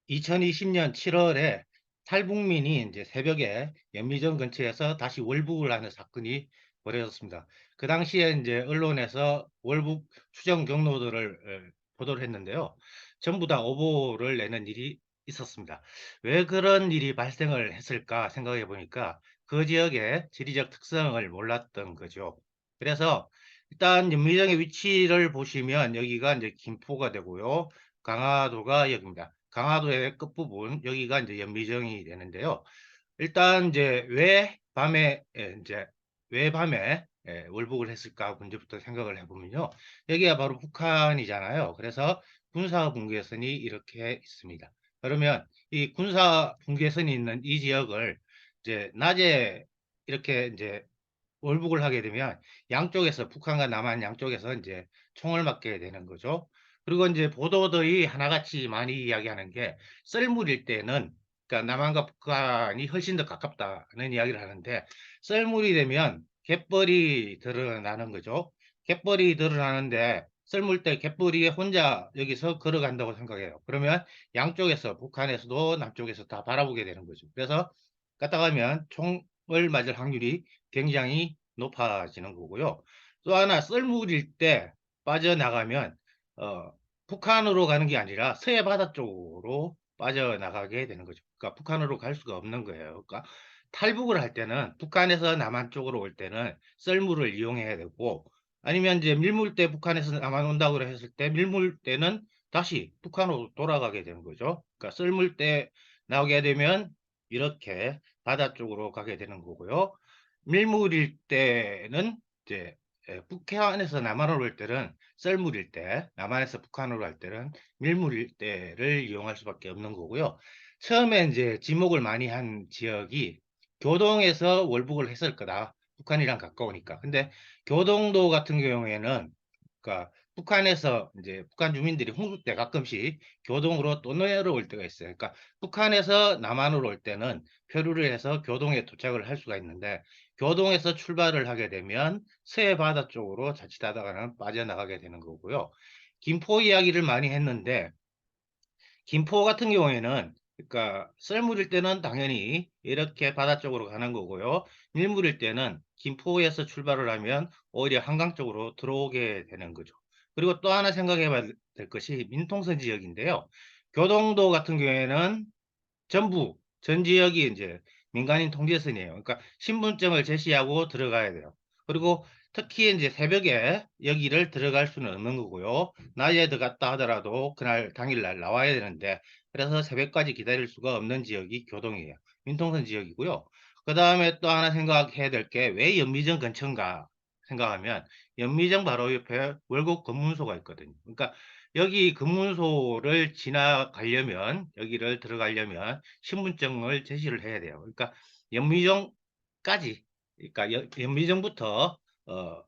2020년 7월에 탈북민이 이제 새벽에 연미정 근처에서 다시 월북을 하는 사건이 벌어졌습니다. 그 당시에 이제 언론에서 월북 추정 경로들을 보도를 했는데요. 전부 다 오보를 내는 일이 있었습니다. 왜 그런 일이 발생을 했을까 생각해 보니까 그 지역의 지리적 특성을 몰랐던 거죠. 그래서 일단 연미정의 위치를 보시면 여기가 이제 김포가 되고요. 강화도가 여기입니다. 강화도의 끝부분 여기가 이제 연미정이 되는데요. 일단 이제 왜 밤에 월북을 했을까 문제부터 생각을 해보면요. 여기가 바로 북한이잖아요. 그래서 군사 분계선이 이렇게 있습니다. 그러면 이 군사 분계선이 있는 이 지역을 이제 낮에 이렇게 이제 월북을 하게 되면 양쪽에서 북한과 남한 양쪽에서 이제 총을 맞게 되는 거죠. 그리고 이제 보도들이 하나같이 많이 이야기하는 게 썰물일 때는 그러니까 남한과 북한이 훨씬 더 가깝다는 이야기를 하는데 썰물이 되면 갯벌이 드러나는 거죠. 갯벌이 드러나는데 썰물 때 갯벌이 혼자 여기서 걸어간다고 생각해요. 그러면 양쪽에서 북한에서도 남쪽에서 다 바라보게 되는 거죠. 그래서 갔다 가면 총을 맞을 확률이 굉장히 높아지는 거고요. 또 하나 썰물일 때 빠져나가면 어, 북한으로 가는 게 아니라 서해 바다 쪽으로 빠져나가게 되는 거죠. 그러니까 북한으로 갈 수가 없는 거예요. 그러니까 탈북을 할 때는 북한에서 남한 쪽으로 올 때는 썰물을 이용해야 되고 아니면 이제 밀물대 북한에서 남한 온다고 했을 때 밀물대는 다시 북한으로 돌아가게 되는 거죠. 그러니까 썰물대 나오게 되면 이렇게 바다 쪽으로 가게 되는 거고요. 밀물일 때는 이제 북해안에서 남한으로 올 때는 썰물일 때, 남한에서 북한으로 할 때는 밀물일 때를 이용할 수밖에 없는 거고요. 처음에 이제 지목을 많이 한 지역이 교동에서 월북을 했을 거다. 북한이랑 가까우니까. 근데 교동도 같은 경우에는 그러니까 북한에서 이제 북한 주민들이 홍수 때 가끔씩 교동으로 또 내려올 때가 있어요. 그러니까 북한에서 남한으로 올 때는 표류를 해서 교동에 도착을 할 수가 있는데 교동에서 출발을 하게 되면 서해 바다 쪽으로 자칫하다가는 빠져나가게 되는 거고요. 김포 이야기를 많이 했는데 김포 같은 경우에는 그러니까 썰물일 때는 당연히 이렇게 바다 쪽으로 가는 거고요. 밀물일 때는 김포에서 출발을 하면 오히려 한강 쪽으로 들어오게 되는 거죠. 그리고 또 하나 생각해 봐야 될 것이 민통선 지역인데요. 교동도 같은 경우에는 전부 전 지역이 이제 민간인 통제선이에요. 그러니까 신분증을 제시하고 들어가야 돼요. 그리고 특히 이제 새벽에 여기를 들어갈 수는 없는 거고요. 낮에 들어갔다 하더라도 그날 당일날 나와야 되는데 그래서 새벽까지 기다릴 수가 없는 지역이 교동이에요. 민통선 지역이고요. 그 다음에 또 하나 생각해야 될 게 왜 연미정 근처인가 생각하면 연미정 바로 옆에 월곡 검문소가 있거든요. 그러니까 여기 검문소를 지나가려면 여기를 들어가려면 신분증을 제시를 해야 돼요. 그러니까 연미정까지 그러니까 연미정부터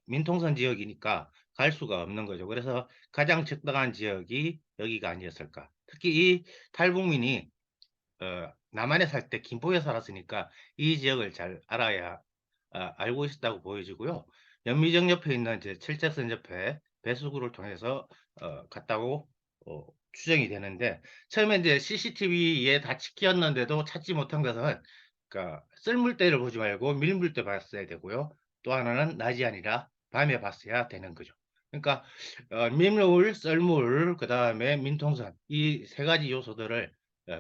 민통선 지역이니까 갈 수가 없는 거죠. 그래서 가장 적당한 지역이 여기가 아니었을까. 특히 이 탈북민이 남한에 살 때 김포에 살았으니까 이 지역을 잘 알아야 알고 있었다고 보여지고요. 연미정 옆에 있는 이제 칠제선 옆에 배수구를 통해서 갔다고 추정이 되는데 처음에 이제 CCTV에 다 찍혔는데도 찾지 못한 것은 그러니까 썰물대를 보지 말고 밀물대 봤어야 되고요. 또 하나는 낮이 아니라 밤에 봤어야 되는 거죠. 그러니까 밀물, 썰물, 그 다음에 민통선 이 세 가지 요소들을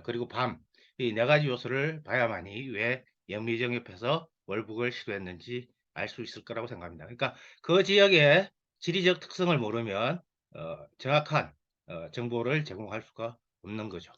그리고 밤 이 네 가지 요소를 봐야만이 왜 영미정 옆에서 월북을 시도했는지 알 수 있을 거라고 생각합니다. 그러니까 그 지역의 지리적 특성을 모르면 정확한 정보를 제공할 수가 없는 거죠.